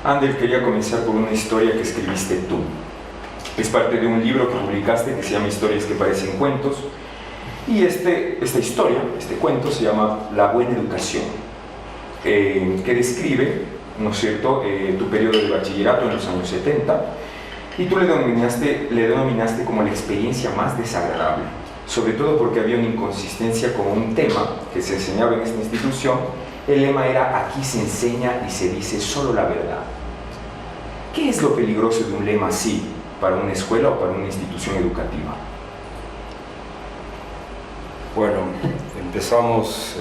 Ander, quería comenzar por una historia que escribiste tú. Es parte de un libro que publicaste que se llama Historias que parecen cuentos. Y esta historia, este cuento, se llama La buena educación, que describe, ¿no es cierto?, tu periodo de bachillerato en los años 70, y tú le denominaste como la experiencia más desagradable, sobre todo porque había una inconsistencia con un tema que se enseñaba en esta institución. El lema era: aquí se enseña y se dice solo la verdad. ¿Qué es lo peligroso de un lema así para una escuela o para una institución educativa? Bueno, empezamos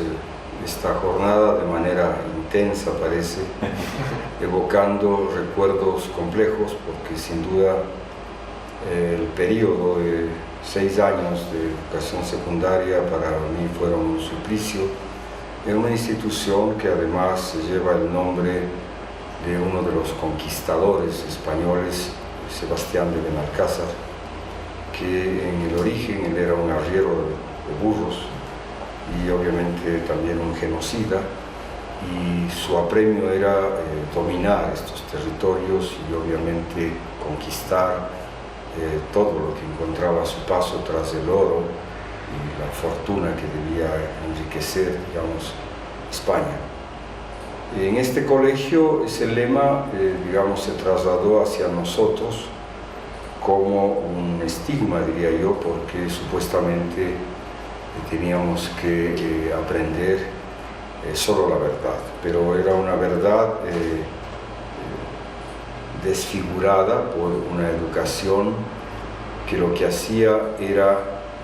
esta jornada de manera intensa, parece, evocando recuerdos complejos, porque sin duda el periodo de 6 años de educación secundaria para mí fueron un suplicio en una institución que además lleva el nombre de uno de los conquistadores españoles, Sebastián de Benalcázar, que en el origen él era un arriero de burros y obviamente también un genocida, y su apremio era dominar estos territorios y obviamente conquistar todo lo que encontraba a su paso tras el oro y la fortuna que debía enriquecer, digamos, España. En este colegio ese lema, digamos, se trasladó hacia nosotros como un estigma, diría yo, porque supuestamente teníamos que aprender solo la verdad, pero era una verdad desfigurada por una educación que lo que hacía era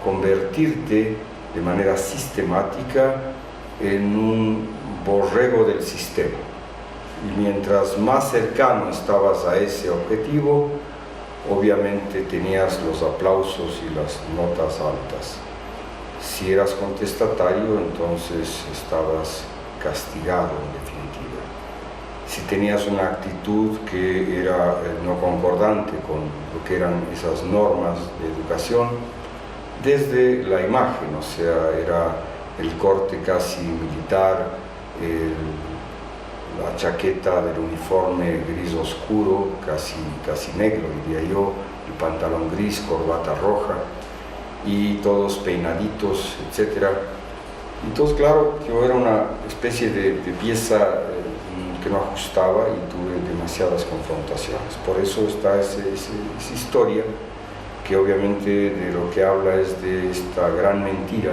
convertirte de manera sistemática en un borrego del sistema. Y mientras más cercano estabas a ese objetivo, obviamente tenías los aplausos y las notas altas. Si eras contestatario, entonces estabas castigado en definitiva. Si tenías una actitud que era no concordante con lo que eran esas normas de educación, desde la imagen, o sea, era el corte casi militar, la chaqueta del uniforme gris oscuro, casi negro diría yo, el pantalón gris, corbata roja, y todos peinaditos, etc. Entonces, claro, yo era una especie de pieza que no ajustaba y tuve demasiadas confrontaciones. Por eso está esa historia, que obviamente de lo que habla es de esta gran mentira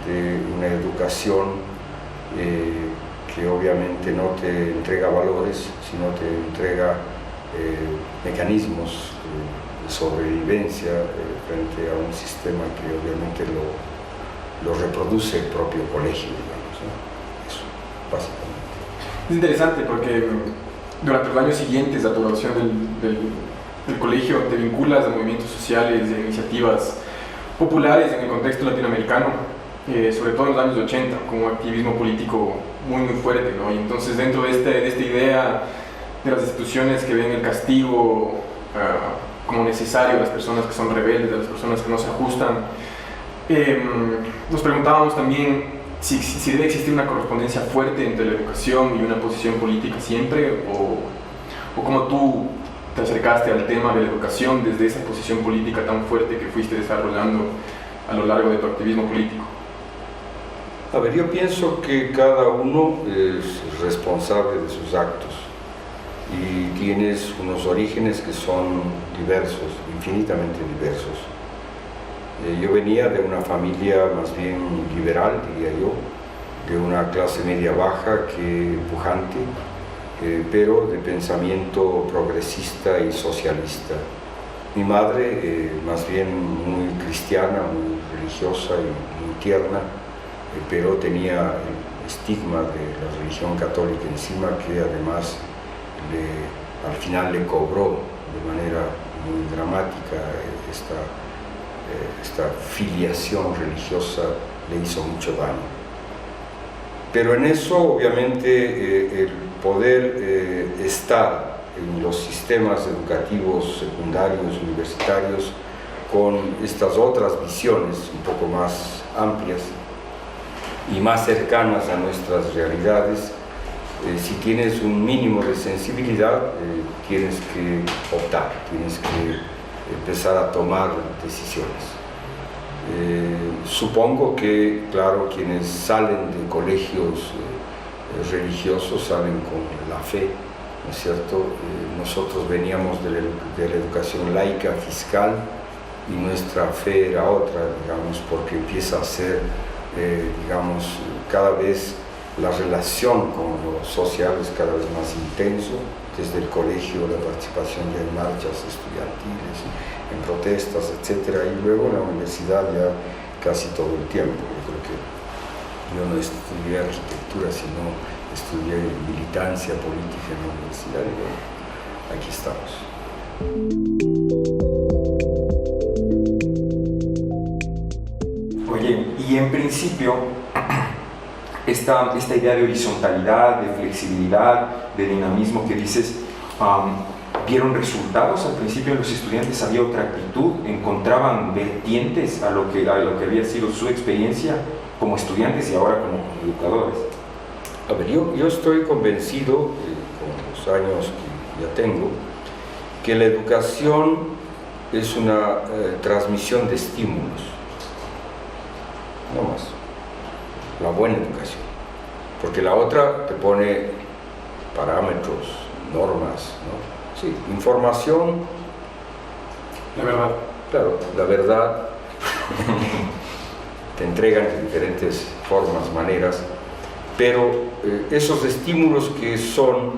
de una educación que obviamente no te entrega valores, sino te entrega mecanismos de sobrevivencia frente a un sistema que obviamente lo reproduce el propio colegio, digamos, ¿no? Eso, básicamente. Es interesante porque durante los años siguientes a tu graduación del colegio te vinculas a movimientos sociales, a iniciativas populares en el contexto latinoamericano, sobre todo en los años 80, con un activismo político muy fuerte, ¿no? Y entonces dentro de esta idea de las instituciones que ven el castigo como necesario a las personas que son rebeldes, a las personas que no se ajustan, nos preguntábamos también si debe existir una correspondencia fuerte entre la educación y una posición política siempre, o cómo tú te acercaste al tema de la educación desde esa posición política tan fuerte que fuiste desarrollando a lo largo de tu activismo político. A ver, yo pienso que cada uno es responsable de sus actos y tienes unos orígenes que son diversos, infinitamente diversos. Yo venía de una familia más bien liberal, diría yo, de una clase media baja que pujante, pero de pensamiento progresista y socialista. Mi madre, más bien muy cristiana, muy religiosa y muy tierna, pero tenía el estigma de la religión católica encima, que además al final le cobró de manera muy dramática. Esta filiación religiosa le hizo mucho daño. Pero en eso, obviamente, el poder estar en los sistemas educativos secundarios, universitarios, con estas otras visiones un poco más amplias y más cercanas a nuestras realidades, si tienes un mínimo de sensibilidad, tienes que optar, tienes que empezar a tomar decisiones. Supongo que, claro, quienes salen de colegios religiosos salen con la fe, ¿no es cierto? Nosotros veníamos de la educación laica fiscal y nuestra fe era otra, digamos, porque empieza a ser, digamos, cada vez la relación con lo social es cada vez más intenso, desde el colegio, la participación ya en marchas estudiantiles, en protestas, etc. Y luego en la universidad ya casi todo el tiempo. Yo creo que yo no estudié arquitectura, sino estudié militancia política en la universidad y bueno, aquí estamos. Oye, y en principio, esta idea de horizontalidad, de flexibilidad, de dinamismo que dices, ¿vieron resultados al principio en los estudiantes? ¿Había otra actitud? ¿Encontraban vertientes a lo que había sido su experiencia como estudiantes y ahora como educadores? A ver, yo estoy convencido, con los años que ya tengo, que la educación es una transmisión de estímulos, no más. La buena educación, porque la otra te pone parámetros, normas, ¿no? Sí, información, La verdad. claro, la verdad te entregan de diferentes formas, maneras, pero esos estímulos que son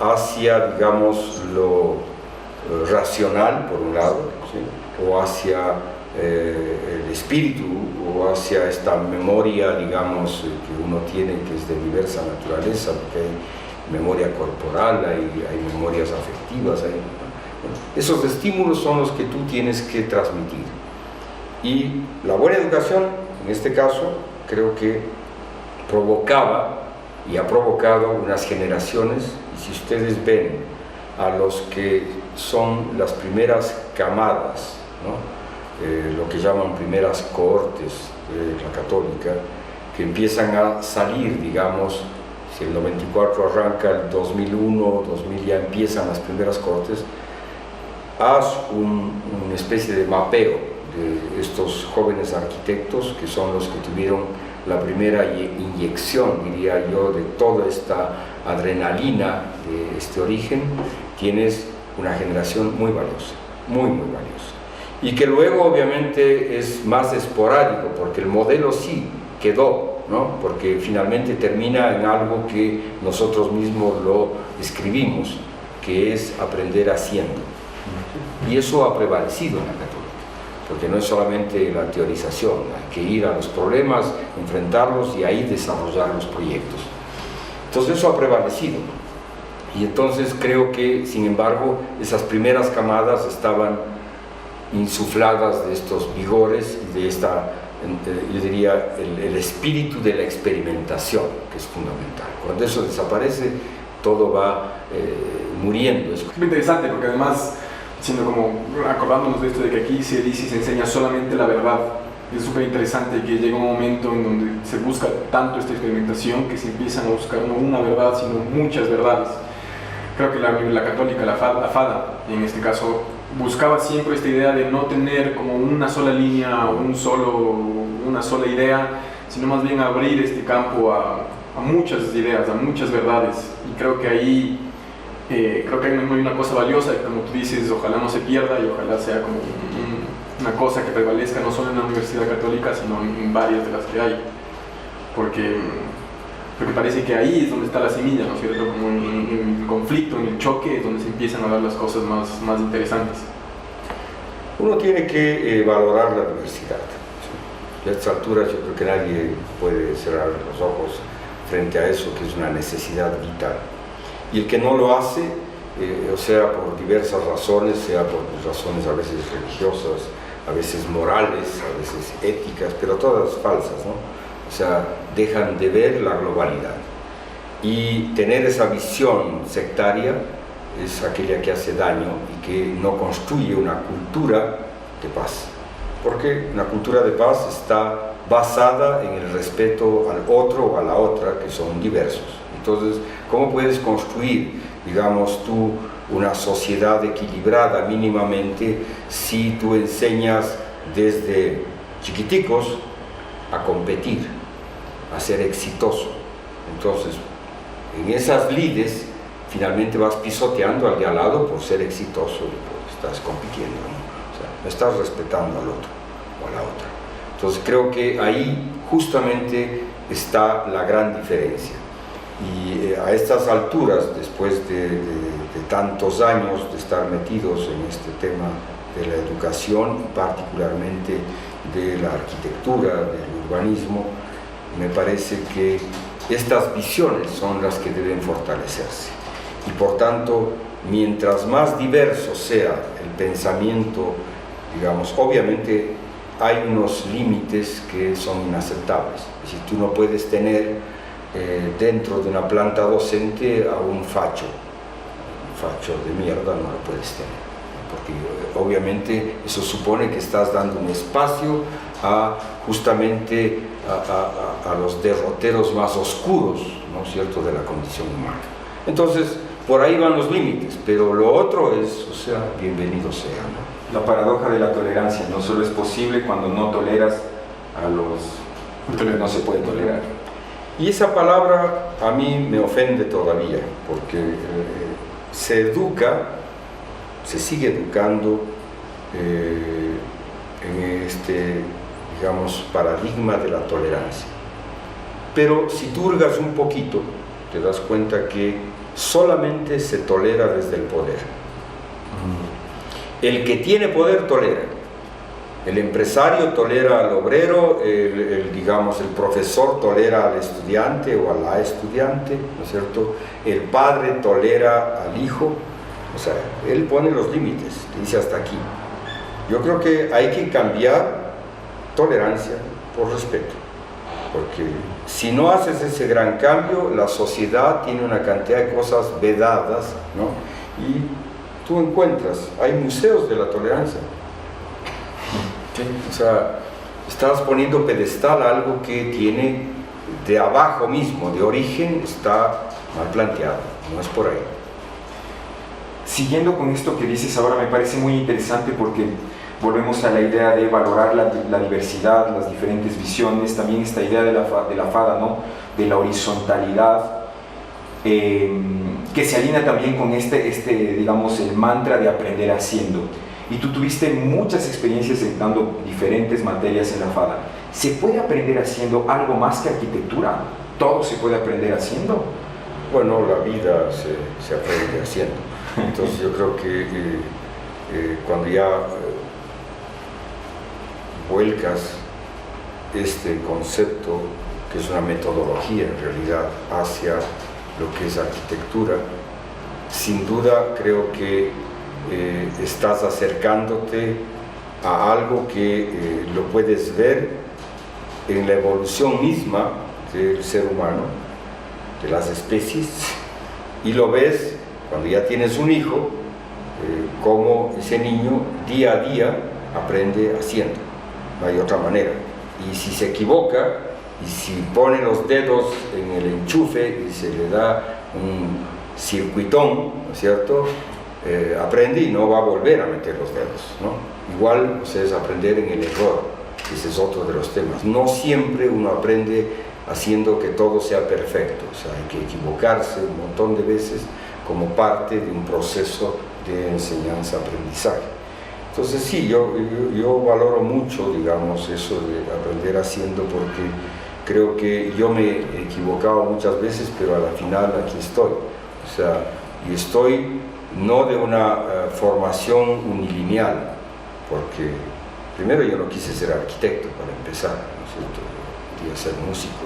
hacia, digamos, lo racional, por un lado, ¿sí? O hacia el espíritu, o hacia esta memoria, digamos, que uno tiene, que es de diversa naturaleza, porque hay memoria corporal, hay memorias afectivas, bueno, esos estímulos son los que tú tienes que transmitir. Y la buena educación, en este caso, creo que provocaba y ha provocado unas generaciones, y si ustedes ven a los que son las primeras camadas, ¿no? Lo que llaman primeras cohortes de la católica, que empiezan a salir, digamos, si el 94 arranca, el 2001, 2000 ya empiezan las primeras cohortes, haz una especie de mapeo de estos jóvenes arquitectos que son los que tuvieron la primera inyección, diría yo, de toda esta adrenalina de este origen. Tienes una generación muy valiosa, muy valiosa. Y que luego obviamente es más esporádico, porque el modelo sí quedó, ¿no? Porque finalmente termina en algo que nosotros mismos lo escribimos, que es aprender haciendo. Y eso ha prevalecido en la católica, porque no es solamente la teorización, hay que ir a los problemas, enfrentarlos y ahí desarrollar los proyectos. Entonces eso ha prevalecido. Y entonces creo que, sin embargo, esas primeras camadas estaban insufladas de estos vigores y de esta, yo diría, el espíritu de la experimentación, que es fundamental. Cuando eso desaparece, todo va muriendo. Es muy interesante, porque además, siendo como, acordándonos de esto de que aquí se dice y se enseña solamente la verdad, es súper interesante que llega un momento en donde se busca tanto esta experimentación que se empiezan a buscar no una verdad, sino muchas verdades. Creo que la católica, la FADA, en este caso, buscaba siempre esta idea de no tener como una sola línea, una sola idea, sino más bien abrir este campo a muchas ideas, a muchas verdades. Y creo que ahí hay una cosa valiosa, que como tú dices, ojalá no se pierda y ojalá sea como una cosa que prevalezca no solo en la Universidad Católica, sino en varias de las que hay. Porque parece que ahí es donde está la semilla, ¿no es cierto? Como en el conflicto, en el choque, es donde se empiezan a dar las cosas más interesantes. Uno tiene que valorar la diversidad. ¿Sí? A estas alturas yo creo que nadie puede cerrar los ojos frente a eso, que es una necesidad vital. Y el que no lo hace, o sea por diversas razones, sea por razones a veces religiosas, a veces morales, a veces éticas, pero todas falsas, ¿no? O sea, dejan de ver la globalidad. Y tener esa visión sectaria es aquella que hace daño y que no construye una cultura de paz. Porque una cultura de paz está basada en el respeto al otro o a la otra, que son diversos. Y Entonces, ¿cómo puedes construir, digamos, tú una sociedad equilibrada mínimamente si tú enseñas desde chiquiticos a competir, a ser exitoso? Entonces, en esas lides, finalmente vas pisoteando al de al lado por ser exitoso y estás compitiendo, ¿no? O sea, no estás respetando al otro o a la otra. Entonces, creo que ahí justamente está la gran diferencia. Y a estas alturas, después de tantos años de estar metidos en este tema de la educación, particularmente de la arquitectura, del urbanismo, me parece que estas visiones son las que deben fortalecerse. Y por tanto, mientras más diverso sea el pensamiento, digamos, obviamente hay unos límites que son inaceptables. Si tú no puedes tener dentro de una planta docente a un facho de mierda, no lo puedes tener, porque obviamente eso supone que estás dando un espacio justamente a los derroteros más oscuros, ¿no es cierto?, de la condición humana. Entonces, por ahí van los límites, pero lo otro es, o sea, bienvenido sea, ¿no? La paradoja de la tolerancia, no solo es posible cuando no toleras a los que no se puede tolerar. Y esa palabra a mí me ofende todavía, porque se educa, se sigue educando en este, digamos, paradigma de la tolerancia. Pero si tú hurgas un poquito, te das cuenta que solamente se tolera desde el poder. El que tiene poder tolera. El empresario tolera al obrero, digamos, el profesor tolera al estudiante o a la estudiante, ¿no es cierto? El padre tolera al hijo, o sea, él pone los límites, dice hasta aquí. Yo creo que hay que cambiar tolerancia por respeto, porque si no haces ese gran cambio, la sociedad tiene una cantidad de cosas vedadas, ¿no? Y tú encuentras, hay museos de la tolerancia. Sí, o sea, estás poniendo pedestal a algo que tiene de abajo mismo, de origen, está mal planteado, no es por ahí. Siguiendo con esto que dices ahora, me parece muy interesante porque volvemos a la idea de valorar la diversidad, las diferentes visiones, también esta idea de la fada, ¿no?, de la horizontalidad, que se alinea también con digamos, el mantra de aprender haciendo. Y tú tuviste muchas experiencias dando diferentes materias en la FADA. ¿Se puede aprender haciendo algo más que arquitectura? ¿Todo se puede aprender haciendo? Bueno, la vida se aprende haciendo. Entonces yo creo que cuando ya vuelcas este concepto, que es una metodología en realidad, hacia lo que es arquitectura, sin duda creo que estás acercándote a algo que lo puedes ver en la evolución misma del ser humano, de las especies, y lo ves cuando ya tienes un hijo, cómo ese niño día a día aprende haciendo, no hay otra manera. Y si se equivoca, y si pone los dedos en el enchufe y se le da un circuitón, ¿no es cierto?, aprende y no va a volver a meter los dedos, ¿no? Igual, o sea, es aprender en el error, ese es otro de los temas. No siempre uno aprende haciendo que todo sea perfecto, o sea, hay que equivocarse un montón de veces como parte de un proceso de enseñanza-aprendizaje. Entonces sí, yo valoro mucho, digamos, eso de aprender haciendo, porque creo que yo me he equivocado muchas veces, pero a la final aquí estoy, o sea, y estoy no de una formación unilineal, porque primero yo no quise ser arquitecto para empezar, ¿no es cierto? Quería ser músico,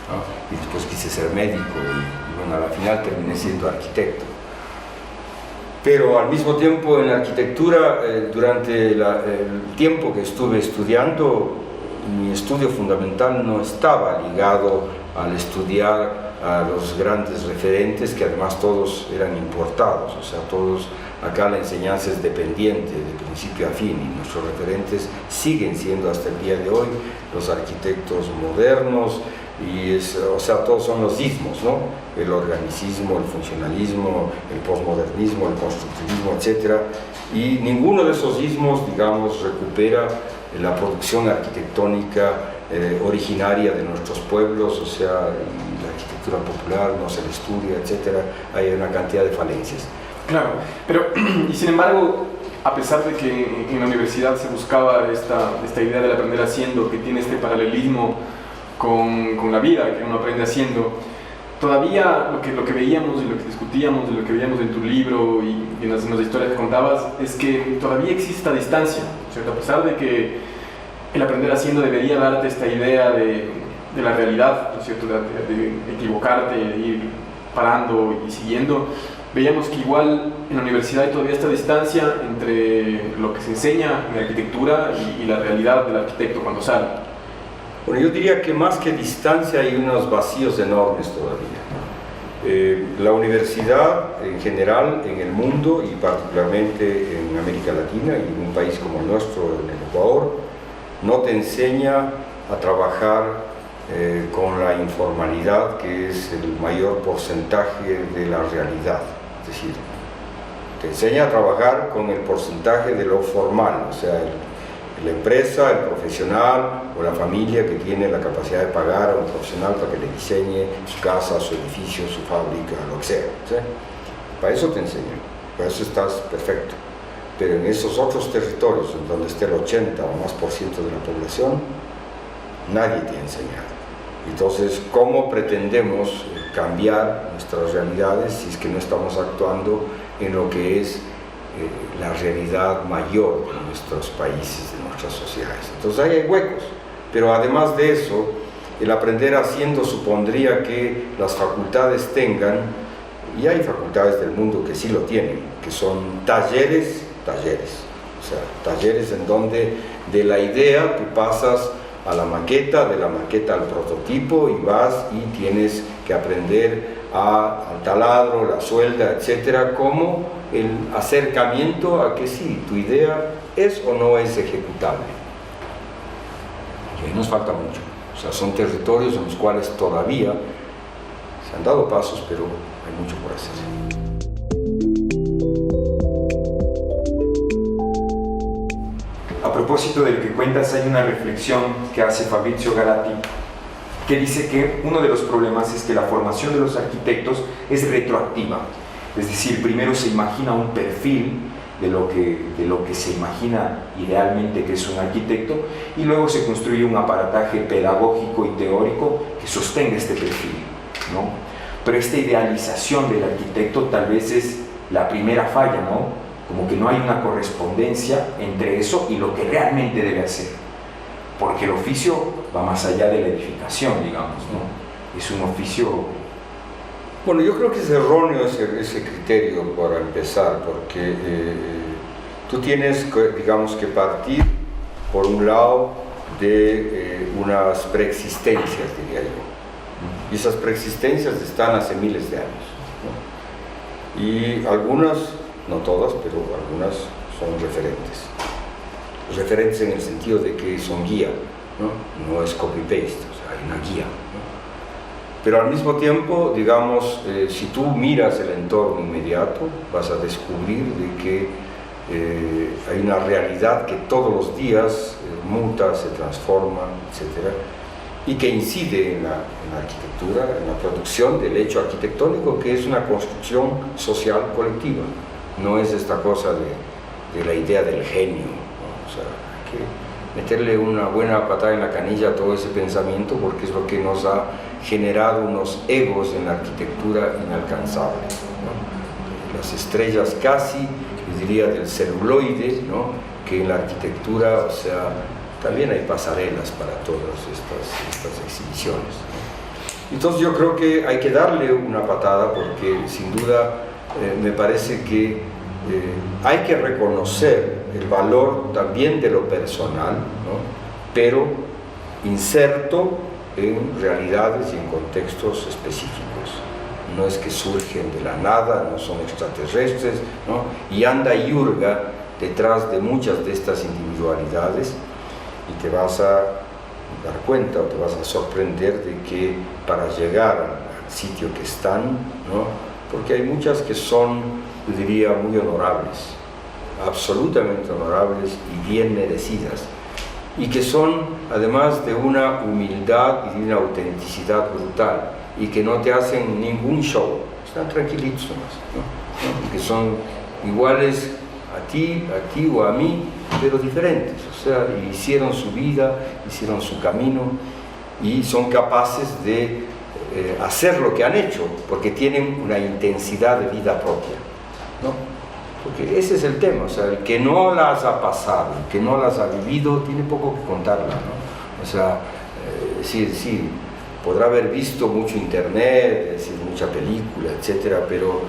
¿no? Y después quise ser médico y bueno, a la final terminé siendo arquitecto. Pero al mismo tiempo en la arquitectura, durante el tiempo que estuve estudiando, mi estudio fundamental no estaba ligado al estudiar a los grandes referentes, que además todos eran importados, o sea, todos Acá la enseñanza es dependiente de principio a fin y nuestros referentes siguen siendo hasta el día de hoy los arquitectos modernos o sea, todos son los ismos, ¿no? El organicismo, el funcionalismo, el posmodernismo, el constructivismo, etc. Y ninguno de esos ismos, digamos, recupera la producción arquitectónica originaria de nuestros pueblos, o sea, la arquitectura popular no se le estudia, etc. Hay una cantidad de falencias. Claro, pero y sin embargo, a pesar de que en la universidad se buscaba esta idea del aprender haciendo, que tiene este paralelismo con la vida que uno aprende haciendo, todavía lo que veíamos y lo que discutíamos y lo que veíamos en tu libro y en las historias que contabas es que todavía existe esta distancia, ¿cierto? A pesar de que el aprender haciendo debería darte esta idea de la realidad, ¿no es cierto? De equivocarte, de ir parando y siguiendo. Veíamos que igual en la universidad hay todavía esta distancia entre lo que se enseña en arquitectura y la realidad del arquitecto cuando sale. Bueno, yo diría que más que distancia hay unos vacíos enormes todavía. La universidad en general en el mundo y particularmente en América Latina y en un país como el nuestro, en el Ecuador, no te enseña a trabajar con la informalidad, que es el mayor porcentaje de la realidad. Es decir, te enseña a trabajar con el porcentaje de lo formal, o sea, la empresa, el profesional o la familia que tiene la capacidad de pagar a un profesional para que le diseñe su casa, su edificio, su fábrica, lo que sea. ¿Sí? Para eso te enseñan, para eso estás perfecto. Pero en esos otros territorios, en donde esté el 80 o más % de la población, nadie te ha enseñado. Entonces, ¿cómo pretendemos cambiar nuestras realidades si es que no estamos actuando en lo que es la realidad mayor de nuestros países, de nuestras sociedades? Entonces ahí hay huecos, pero además de eso, el aprender haciendo supondría que las facultades tengan, y hay facultades del mundo que sí lo tienen, que son talleres, o sea, talleres en donde de la idea tú pasas a la maqueta, de la maqueta al prototipo y vas y tienes que aprender al taladro, la suelda, etcétera, como el acercamiento a que sí, tu idea es o no es ejecutable. Y ahí nos falta mucho. O sea, son territorios en los cuales todavía se han dado pasos, pero hay mucho por hacer. A propósito del que cuentas, hay una reflexión que hace Fabrizio Galati que dice que uno de los problemas es que la formación de los arquitectos es retroactiva. Es decir, primero se imagina un perfil de lo que se imagina idealmente que es un arquitecto y luego se construye un aparataje pedagógico y teórico que sostenga este perfil, ¿no? Pero esta idealización del arquitecto tal vez es la primera falla, ¿no? Como que no hay una correspondencia entre eso y lo que realmente debe hacer, porque el oficio va más allá de la edificación, digamos, ¿no? Es un oficio... Bueno, yo creo que es erróneo ese criterio para empezar, porque tú tienes, digamos, que partir, por un lado, de unas preexistencias, diría yo. Y esas preexistencias están hace miles de años, ¿no? Y algunas, no todas, pero algunas son referentes. Referentes en el sentido de que son guía, ¿no? No es copy-paste, o sea, hay una guía, ¿no? Pero al mismo tiempo, digamos, si tú miras el entorno inmediato, vas a descubrir de que hay una realidad que todos los días muta, se transforma, etc. Y que incide en la arquitectura, en la producción del hecho arquitectónico, que es una construcción social colectiva. No es esta cosa de la idea del genio, ¿no? O sea, hay que meterle una buena patada en la canilla a todo ese pensamiento, porque es lo que nos ha generado unos egos en la arquitectura inalcanzables, ¿no? Las estrellas casi, yo diría, del celuloide, ¿no? Que en la arquitectura, o sea, también hay pasarelas para todas estas exhibiciones, ¿no? Entonces yo creo que hay que darle una patada, porque sin duda me parece que hay que reconocer el valor también de lo personal, ¿no? Pero inserto en realidades y en contextos específicos. no es que surgen de la nada, no son extraterrestres, ¿no? Y anda y hurga detrás de muchas de estas individualidades y te vas a dar cuenta o te vas a sorprender de que para llegar al sitio que están, ¿no? Porque hay muchas que son, yo diría, muy honorables, absolutamente honorables y bien merecidas, y que son además de una humildad y de una autenticidad brutal, y que no te hacen ningún show, están tranquilitos nomás, ¿no? Que son iguales a ti o a mí, pero diferentes, o sea, hicieron su vida, hicieron su camino y son capaces de hacer lo que han hecho, porque tienen una intensidad de vida propia, ¿no? Porque ese es el tema, o sea, el que no las ha pasado, el que no las ha vivido, tiene poco que contarla, ¿no? O sea, sí, podrá haber visto mucho internet, es decir, mucha película, etcétera, pero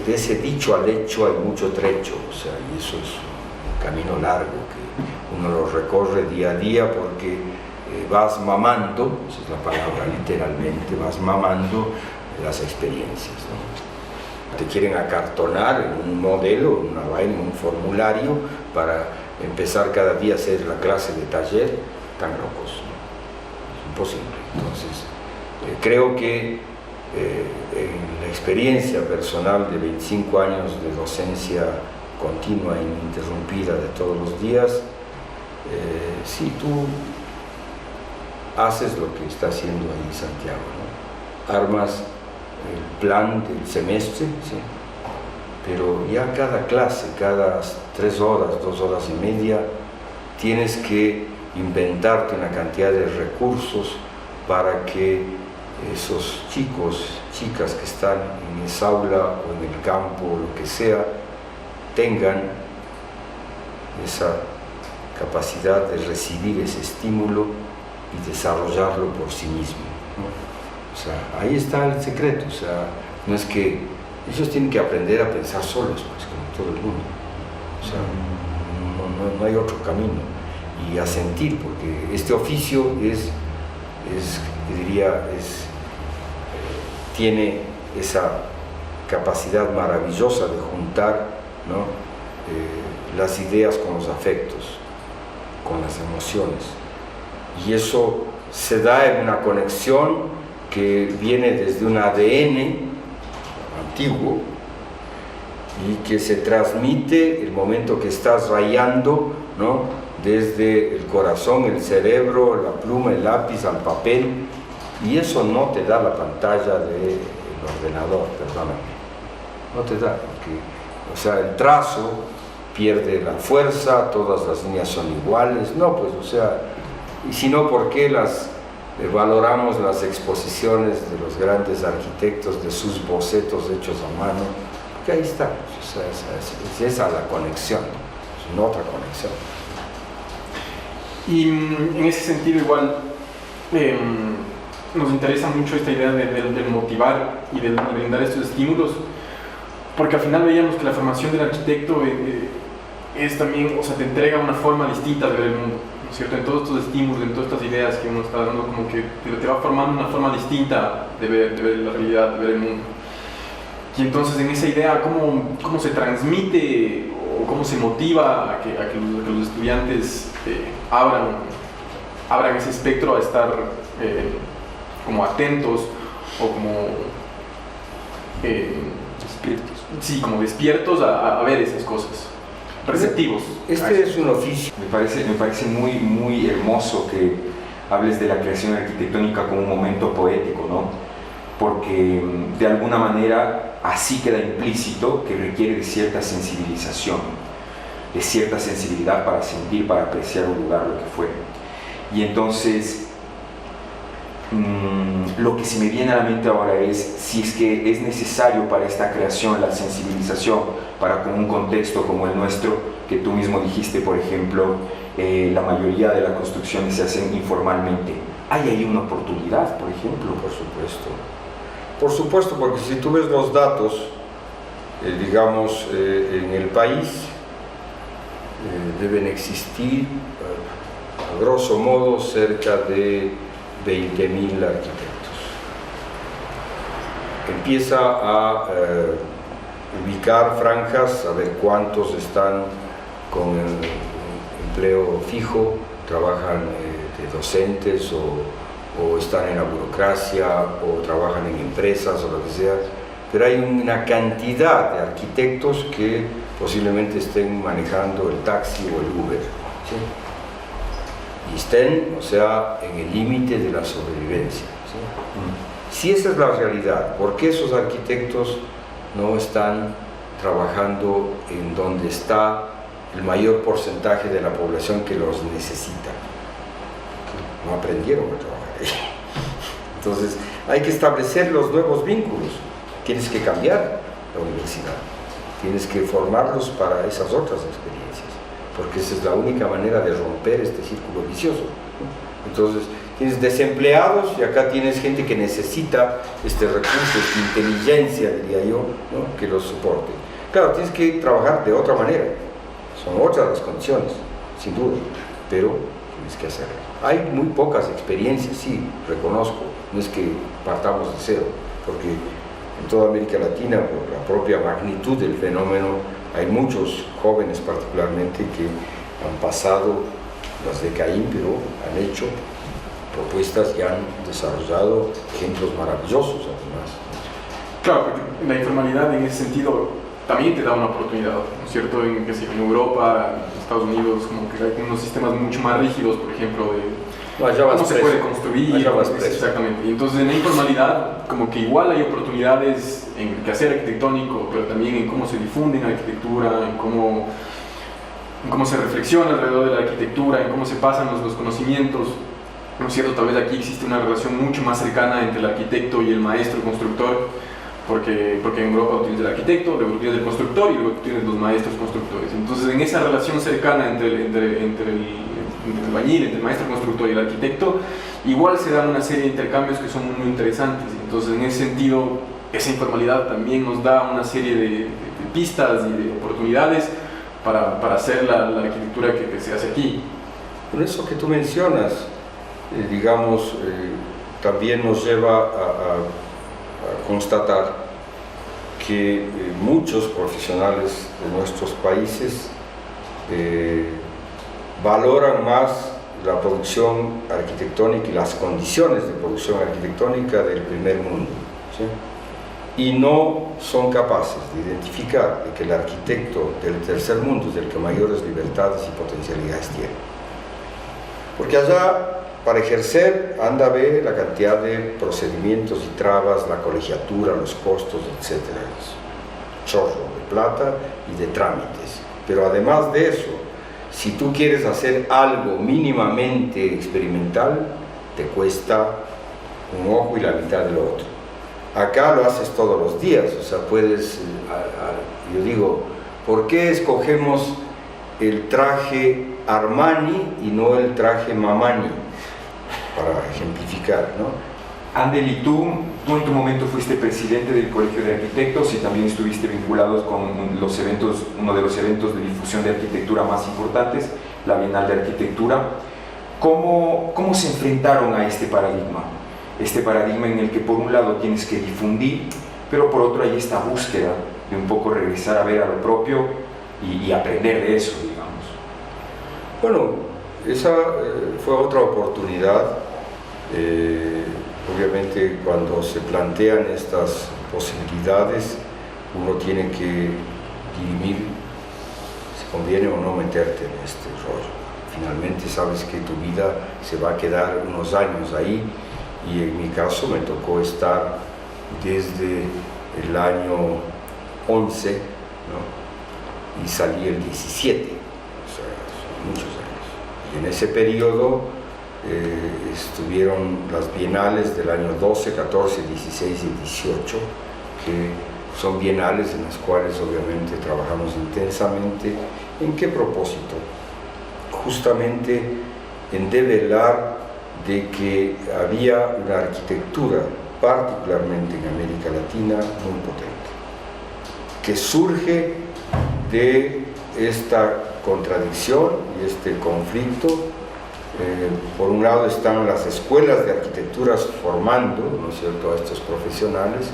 de ese dicho al hecho hay mucho trecho, o sea, y eso es un camino largo que uno lo recorre día a día porque vas mamando, esa es la palabra literalmente, vas mamando las experiencias, ¿no? Te quieren acartonar en un modelo, en una vaina, en un formulario para empezar cada día a hacer la clase de taller, tan locos, ¿no? Es imposible. Entonces, creo que en la experiencia personal de 25 años de docencia continua e ininterrumpida de todos los días, sí, tú haces lo que está haciendo ahí Santiago, ¿no? Armas el plan del semestre, ¿sí? Pero ya cada clase, cada 3 horas, 2 horas y media, tienes que inventarte una cantidad de recursos para que esos chicos, chicas que están en esa aula o en el campo o lo que sea, tengan esa capacidad de recibir ese estímulo y desarrollarlo por sí mismo, ¿no? O sea, ahí está el secreto, o sea, no es que ellos tienen que aprender a pensar solos, pues, como todo el mundo, o sea, no hay otro camino, y a sentir, porque este oficio tiene esa capacidad maravillosa de juntar, ¿no? Las ideas con los afectos, con las emociones, y eso se da en una conexión que viene desde un ADN antiguo y que se transmite el momento que estás rayando, ¿no? Desde el corazón, el cerebro, la pluma, el lápiz al papel, y eso no te da la pantalla del ordenador, perdóname, no te da, porque, o sea, el trazo pierde la fuerza, todas las líneas son iguales, no, pues, o sea, y si no, ¿por qué valoramos las exposiciones de los grandes arquitectos, de sus bocetos hechos a mano? Porque ahí está, o sea, es esa la conexión, es una otra conexión. Y en ese sentido igual nos interesa mucho esta idea de motivar y de brindar estos estímulos, porque al final veíamos que la formación del arquitecto es también, o sea, te entrega una forma distinta de ver el mundo, ¿no es cierto? En todos estos estímulos, en todas estas ideas que uno está dando, como que te va formando una forma distinta de ver la realidad, de ver el mundo. Y entonces en esa idea, ¿cómo se transmite o cómo se motiva a que los estudiantes abran ese espectro a estar como atentos o como Despiertos. Sí, como despiertos a ver esas cosas, receptivos? Este es un oficio. Me parece muy, muy hermoso que hables de la creación arquitectónica como un momento poético, ¿no? Porque de alguna manera así queda implícito que requiere de cierta sensibilización, de cierta sensibilidad para sentir, para apreciar un lugar, lo que fuera. Y entonces, lo que se me viene a la mente ahora es si es que es necesario para esta creación la sensibilización para con un contexto como el nuestro, que tú mismo dijiste, por ejemplo, la mayoría de las construcciones se hacen informalmente. ¿Hay ahí una oportunidad, por ejemplo? Por supuesto. Por supuesto, porque si tú ves los datos, digamos, en el país, deben existir, a grosso modo, cerca de 20.000 arquitectos. empieza a ubicar franjas, a ver cuántos están con el empleo fijo, trabajan de docentes o están en la burocracia o trabajan en empresas o lo que sea, pero hay una cantidad de arquitectos que posiblemente estén manejando el taxi o el Uber, ¿sí? Y estén, o sea, en el límite de la sobrevivencia, ¿sí? Si esa es la realidad, ¿por qué esos arquitectos no están trabajando en donde está el mayor porcentaje de la población que los necesita? No aprendieron a trabajar ahí. Entonces hay que establecer los nuevos vínculos, tienes que cambiar la universidad, tienes que formarlos para esas otras experiencias, porque esa es la única manera de romper este círculo vicioso. Entonces tienes desempleados y acá tienes gente que necesita este recurso, esta inteligencia, diría yo, ¿no?, que los soporte. Claro, tienes que trabajar de otra manera, son otras las condiciones, sin duda, pero tienes que hacerlo. Hay muy pocas experiencias, sí, reconozco, no es que partamos de cero, porque en toda América Latina, por la propia magnitud del fenómeno, hay muchos jóvenes particularmente que han pasado las de Caín, pero han hecho propuestas y han desarrollado ejemplos maravillosos además. Claro, porque la informalidad en ese sentido también te da una oportunidad, ¿no es cierto? En Europa, en Estados Unidos, como que hay unos sistemas mucho más rígidos, por ejemplo, de cómo se puede construir, exactamente. Y entonces en la informalidad como que igual hay oportunidades en el quehacer arquitectónico, pero también en cómo se difunde la arquitectura, en cómo se reflexiona alrededor de la arquitectura, en cómo se pasan los conocimientos, ¿no es cierto? Tal vez aquí existe una relación mucho más cercana entre el arquitecto y el maestro constructor, porque en Europa tú tienes el arquitecto, luego tú tienes el constructor y luego tú tienes los maestros constructores. Entonces en esa relación cercana entre el albañil, entre el maestro constructor y el arquitecto, igual se dan una serie de intercambios que son muy interesantes. Entonces en ese sentido, esa informalidad también nos da una serie de pistas y de oportunidades para hacer la arquitectura que se hace aquí. Por eso que tú mencionas, digamos, también nos lleva a constatar que muchos profesionales de nuestros países valoran más la producción arquitectónica y las condiciones de producción arquitectónica del primer mundo, ¿sí? Y no son capaces de identificar que el arquitecto del tercer mundo es el que mayores libertades y potencialidades tiene. Porque allá, para ejercer, anda a ver la cantidad de procedimientos y trabas, la colegiatura, los costos, etc. Chorro de plata y de trámites. Pero además de eso, si tú quieres hacer algo mínimamente experimental, te cuesta un ojo y la mitad del otro. Acá lo haces todos los días, o sea, puedes, yo digo, ¿por qué escogemos el traje Armani y no el traje Mamani? Para ejemplificar, ¿no? Andel, y tú en tu momento fuiste presidente del Colegio de Arquitectos y también estuviste vinculado con los eventos, uno de los eventos de difusión de arquitectura más importantes, la Bienal de Arquitectura. ¿Cómo se enfrentaron a este paradigma? Este paradigma en el que por un lado tienes que difundir, pero por otro hay esta búsqueda de un poco regresar a ver a lo propio y aprender de eso, digamos. Bueno, esa fue otra oportunidad. Obviamente cuando se plantean estas posibilidades uno tiene que dirimir si conviene o no meterte en este rollo. Finalmente sabes que tu vida se va a quedar unos años ahí, y en mi caso me tocó estar desde el año 11, ¿no?, y salí el 17, o sea, son muchos años. Y en ese periodo estuvieron las bienales del año 12, 14, 16 y 18, que son bienales en las cuales obviamente trabajamos intensamente. ¿En qué propósito? Justamente en develar de que había una arquitectura, particularmente en América Latina, muy potente, que surge de esta contradicción y este conflicto. Por un lado están las escuelas de arquitecturas formando, ¿no es cierto?, a estos profesionales,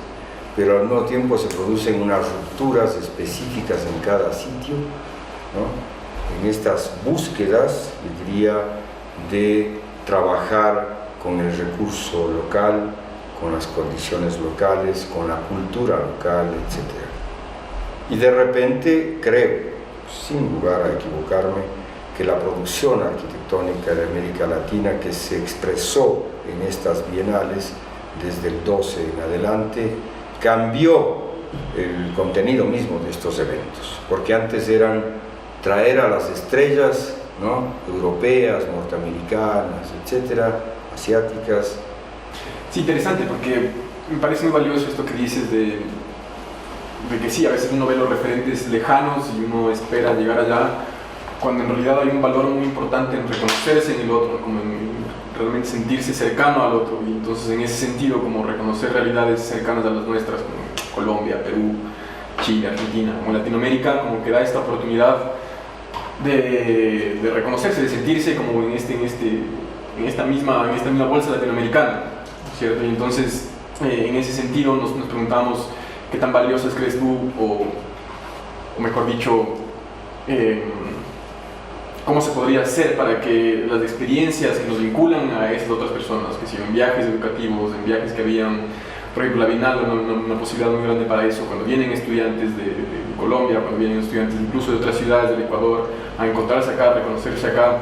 pero al mismo tiempo se producen unas rupturas específicas en cada sitio, ¿no? En estas búsquedas, yo diría, de trabajar con el recurso local, con las condiciones locales, con la cultura local, etc. Y de repente creo, sin lugar a equivocarme, que la producción arquitectónica de América Latina que se expresó en estas bienales desde el 12 en adelante cambió el contenido mismo de estos eventos, porque antes eran traer a las estrellas, ¿no?, europeas, norteamericanas, etcétera, asiáticas. Sí, interesante, porque me parece muy valioso esto que dices de que sí, a veces uno ve los referentes lejanos y uno espera llegar allá, cuando en realidad hay un valor muy importante en reconocerse en el otro, como en realmente sentirse cercano al otro, y entonces en ese sentido como reconocer realidades cercanas a las nuestras, como Colombia, Perú, Chile, Argentina, como Latinoamérica, como que da esta oportunidad de reconocerse, de sentirse como en esta misma bolsa latinoamericana, ¿cierto? Y entonces en ese sentido nos preguntamos qué tan valiosas crees tú, o mejor dicho, cómo se podría hacer para que las experiencias que nos vinculan a esas otras personas, que si en viajes educativos, en viajes que habían, por ejemplo, la Bienal, una posibilidad muy grande para eso, cuando vienen estudiantes de Colombia, cuando vienen estudiantes incluso de otras ciudades del Ecuador, a encontrarse acá, a reconocerse acá,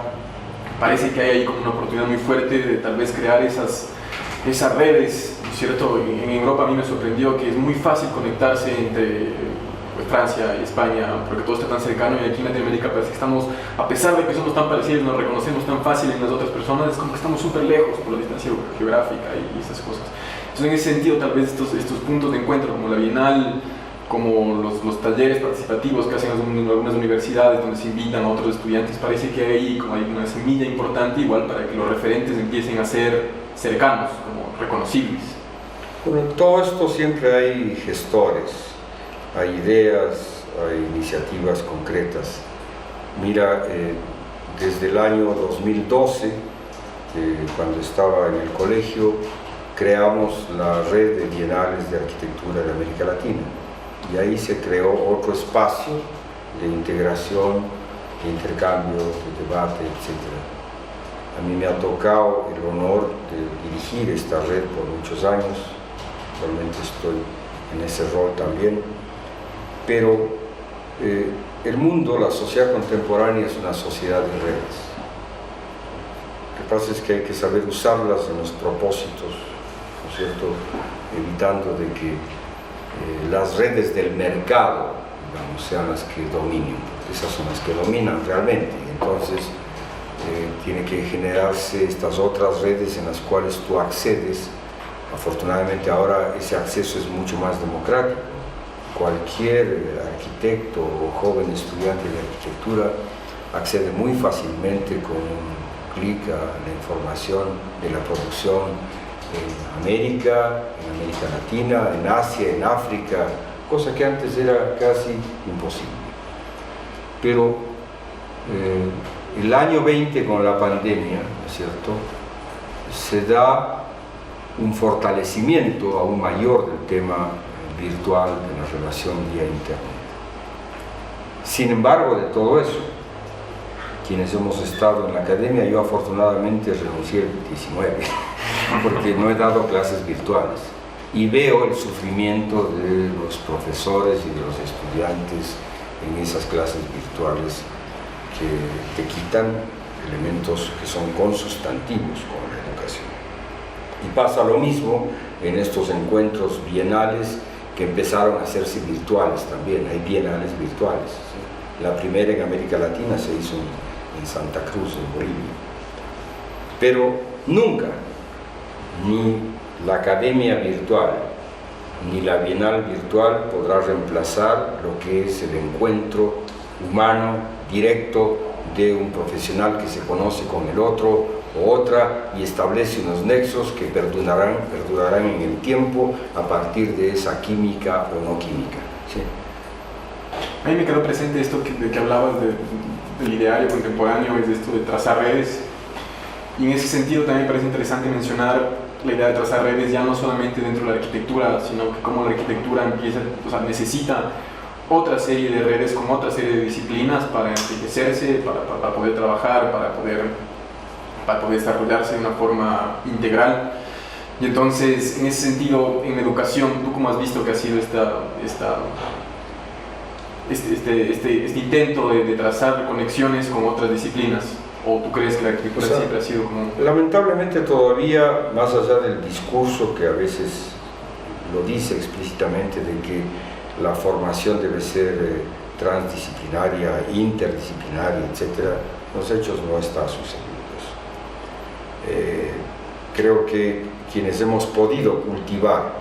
parece que hay ahí como una oportunidad muy fuerte de tal vez crear esas redes, ¿no es cierto? En Europa a mí me sorprendió que es muy fácil conectarse entre Francia y España, porque todo está tan cercano, y aquí en Latinoamérica parece que estamos, a pesar de que somos tan parecidos, nos reconocemos tan fácil en las otras personas, es como que estamos súper lejos por la distancia geográfica y esas cosas. Entonces en ese sentido tal vez estos puntos de encuentro como la Bienal, como los talleres participativos que hacen algunas universidades donde se invitan a otros estudiantes, parece que hay una semilla importante igual para que los referentes empiecen a ser cercanos, como reconocibles. Bueno, todo esto siempre hay gestores, hay ideas, hay iniciativas concretas. Mira, desde el año 2012, cuando estaba en el colegio, creamos la red de bienales de arquitectura de América Latina, y ahí se creó otro espacio de integración, de intercambio, de debate, etc. A mí me ha tocado el honor de dirigir esta red por muchos años, actualmente estoy en ese rol también. Pero el mundo, la sociedad contemporánea es una sociedad de redes. Lo que pasa es que hay que saber usarlas en los propósitos, ¿no es cierto?, evitando de que las redes del mercado, digamos, sean las que dominen, porque esas son las que dominan realmente. Entonces tiene que generarse estas otras redes en las cuales tú accedes. Afortunadamente ahora ese acceso es mucho más democrático. Cualquier arquitecto o joven estudiante de arquitectura accede muy fácilmente con un clic a la información de la producción en América Latina, en Asia, en África, cosa que antes era casi imposible. Pero el año 20 con la pandemia, ¿no es cierto?, se da un fortalecimiento aún mayor del tema virtual, de la relación vía internet. Sin embargo, de todo eso, quienes hemos estado en la academia, yo afortunadamente renuncié el 19, porque no he dado clases virtuales, y veo el sufrimiento de los profesores y de los estudiantes en esas clases virtuales que te quitan elementos que son consustantivos con la educación. Y pasa lo mismo en estos encuentros bienales que empezaron a hacerse virtuales también. Hay bienales virtuales, ¿sí? La primera en América Latina se hizo en Santa Cruz, en Bolivia. Pero nunca, ni la academia virtual, ni la bienal virtual podrá reemplazar lo que es el encuentro humano, directo, de un profesional que se conoce con el otro o otra y establece unos nexos que perdurarán en el tiempo a partir de esa química o no química, ¿sí? A mí me quedó presente esto de que hablabas del ideario contemporáneo, es de esto de trazar redes, y en ese sentido también me parece interesante mencionar la idea de trazar redes ya no solamente dentro de la arquitectura, sino que cómo la arquitectura empieza, o sea, necesita otra serie de redes con otra serie de disciplinas para enriquecerse, para poder trabajar, para poder desarrollarse de una forma integral. Y entonces, en ese sentido, en educación, ¿tú cómo has visto que ha sido este intento de trazar conexiones con otras disciplinas? ¿O tú crees que la arquitectura siempre ha sido como...? Lamentablemente todavía, más allá del discurso que a veces lo dice explícitamente de que la formación debe ser transdisciplinaria, interdisciplinaria, etc., los hechos no está sucediendo eso. Creo que quienes hemos podido cultivar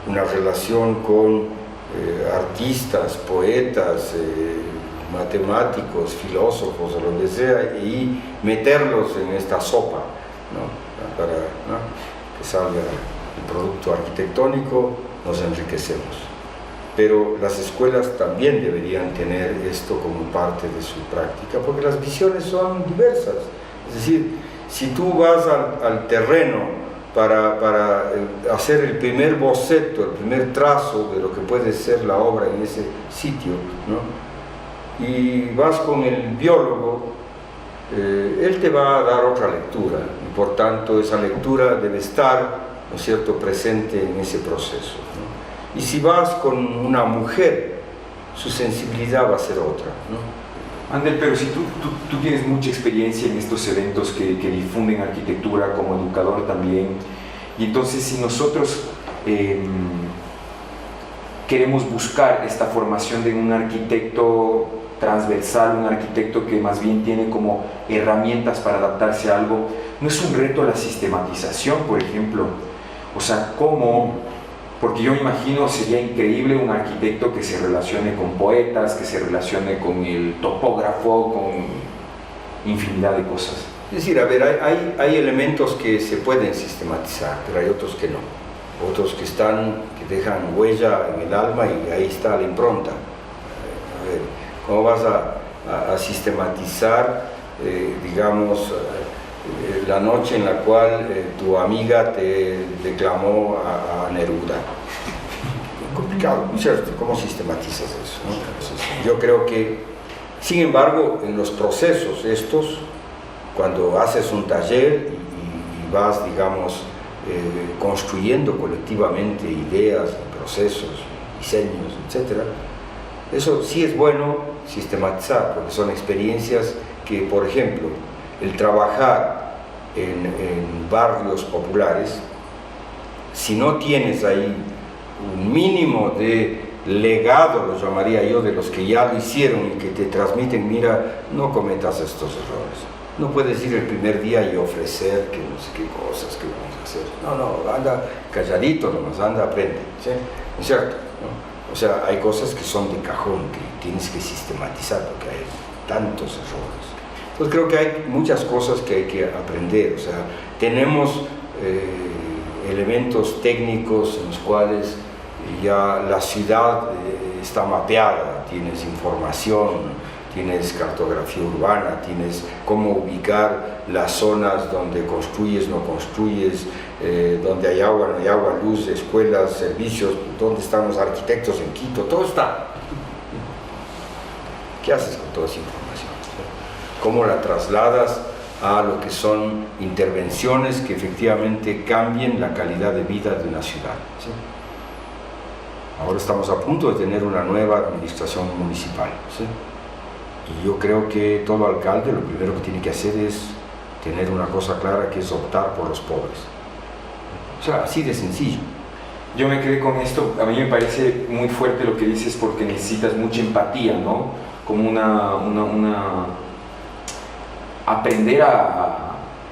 una relación con artistas, poetas, matemáticos, filósofos o lo que sea, y meterlos en esta sopa, ¿no? Para, ¿no?, que salga el producto arquitectónico, nos enriquecemos. Pero las escuelas también deberían tener esto como parte de su práctica, porque las visiones son diversas. Es decir, si tú vas al terreno para hacer el primer boceto, el primer trazo de lo que puede ser la obra en ese sitio, ¿no?, y vas con el biólogo, él te va a dar otra lectura, y por tanto esa lectura debe estar, ¿no es cierto?, presente en ese proceso, ¿no? Y si vas con una mujer, su sensibilidad va a ser otra, ¿no? Ander, pero si tú tienes mucha experiencia en estos eventos que difunden arquitectura como educador también, y entonces si nosotros queremos buscar esta formación de un arquitecto transversal, un arquitecto que más bien tiene como herramientas para adaptarse a algo, ¿no es un reto la sistematización, por ejemplo? O sea, ¿cómo? Porque yo me imagino sería increíble un arquitecto que se relacione con poetas, que se relacione con el topógrafo, con infinidad de cosas. Es decir, a ver, hay elementos que se pueden sistematizar, pero hay otros que no. Otros que dejan huella en el alma y ahí está la impronta. A ver, ¿cómo vas a sistematizar, digamos, la noche en la cual tu amiga te declamó a Neruda? Complicado, ¿cierto? ¿Cómo sistematizas eso, no? Yo creo que, sin embargo, en los procesos estos, cuando haces un taller y vas, digamos, construyendo colectivamente ideas, procesos, diseños, etc., eso sí es bueno sistematizar, porque son experiencias que, por ejemplo, el trabajar en barrios populares, si no tienes ahí un mínimo de legado, lo llamaría yo, de los que ya lo hicieron y que te transmiten, mira, no cometas estos errores. No puedes ir el primer día y ofrecer que no sé qué cosas que vamos a hacer. No, anda calladito nomás, anda, aprende, ¿sí? ¿No es cierto? ¿No? O sea, hay cosas que son de cajón, que tienes que sistematizar porque hay tantos errores. Entonces creo que hay muchas cosas que hay que aprender. O sea, tenemos elementos técnicos en los cuales ya la ciudad está mapeada, tienes información, tienes cartografía urbana, tienes cómo ubicar las zonas donde construyes, no construyes, donde hay agua, no hay agua, luz, escuelas, servicios, dónde están los arquitectos en Quito, todo está. ¿Qué haces con toda esa información? ¿Cómo la trasladas a lo que son intervenciones que efectivamente cambien la calidad de vida de una ciudad? ¿Sí? Ahora estamos a punto de tener una nueva administración municipal, ¿sí? Y yo creo que todo alcalde lo primero que tiene que hacer es tener una cosa clara, que es optar por los pobres. O sea, así de sencillo. Yo me quedé con esto, a mí me parece muy fuerte lo que dices porque necesitas mucha empatía, ¿no? Como aprender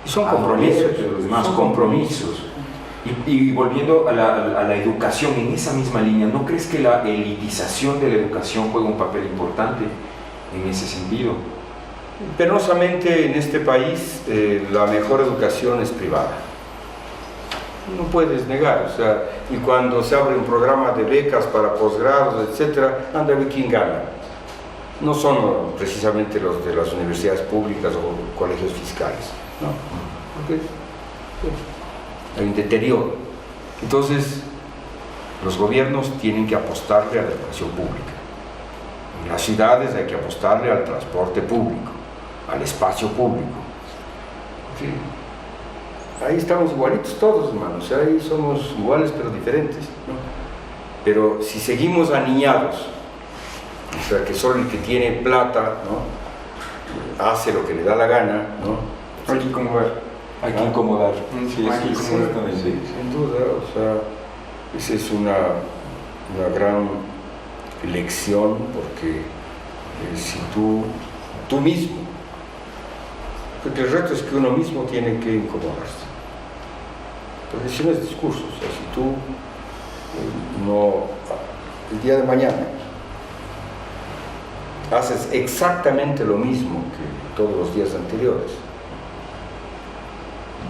son compromisos, de los demás, compromisos. Y volviendo a la educación, en esa misma línea, ¿no crees que la elitización de la educación juega un papel importante en ese sentido? Penosamente en este país la mejor educación es privada. No puedes negar, o sea, y cuando se abre un programa de becas para posgrados, etcétera, anda a ver quién gana. No son precisamente los de las universidades públicas o colegios fiscales, ¿no? Porque hay un deterioro. Entonces, los gobiernos tienen que apostarle a la educación pública. En las ciudades hay que apostarle al transporte público, al espacio público. En fin, ahí estamos igualitos todos, hermanos, ahí somos iguales pero diferentes, ¿no? Pero si seguimos aniñados, o sea, que solo el que tiene plata, ¿no?, hace lo que le da la gana, ¿no?, Hay que incomodar. Hay que incomodar. Sí, hay que incomodar. exactamente. sin duda, o sea, esa es una gran lección, porque si tú mismo, porque el reto es que uno mismo tiene que incomodarse, porque si no es discurso, o sea, si tú no, el día de mañana haces exactamente lo mismo que todos los días anteriores,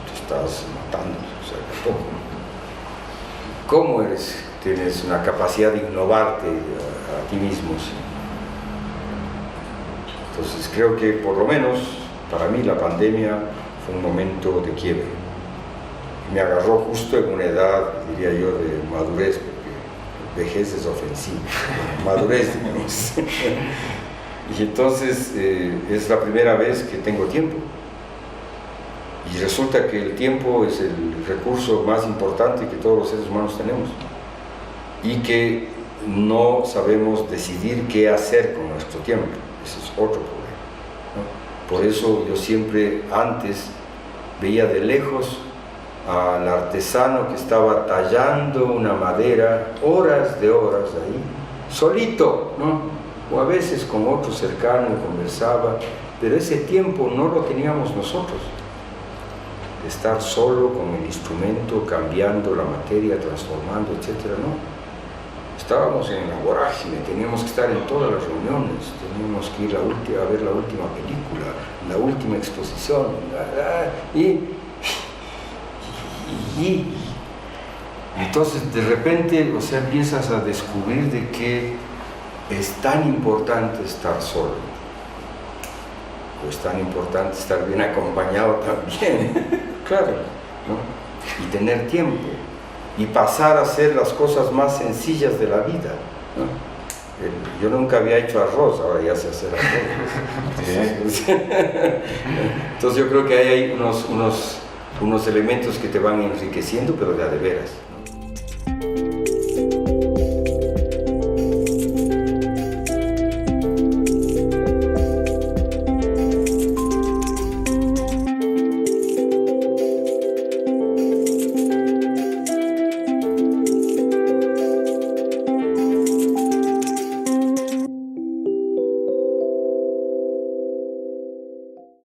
te estás matando, o sea, ¿cómo tienes una capacidad de innovarte a ti mismo? ¿Sí? Entonces creo que por lo menos para mí la pandemia fue un momento de quiebre. Me agarró justo en una edad, diría yo, de madurez, porque vejez es ofensiva, madurez, digamos. Y entonces es la primera vez que tengo tiempo. Y resulta que el tiempo es el recurso más importante que todos los seres humanos tenemos. Y que no sabemos decidir qué hacer con nuestro tiempo. Ese es otro problema, ¿no? Por eso yo siempre antes veía de lejos al artesano que estaba tallando una madera, horas de horas ahí, solito, ¿no? O a veces con otro cercano conversaba, pero ese tiempo no lo teníamos nosotros. Estar solo con el instrumento, cambiando la materia, transformando, etcétera, ¿no? Estábamos en la vorágine, teníamos que estar en todas las reuniones, teníamos que ir a ver la última película, la última exposición, y entonces de repente, o sea, empiezas a descubrir de que es tan importante estar solo, o es tan importante estar bien acompañado también, claro, ¿no? Y tener tiempo, y pasar a hacer las cosas más sencillas de la vida, ¿no? Yo nunca había hecho arroz, ahora ya sé hacer arroz. Entonces yo creo que hay unos elementos que te van enriqueciendo, pero de veras.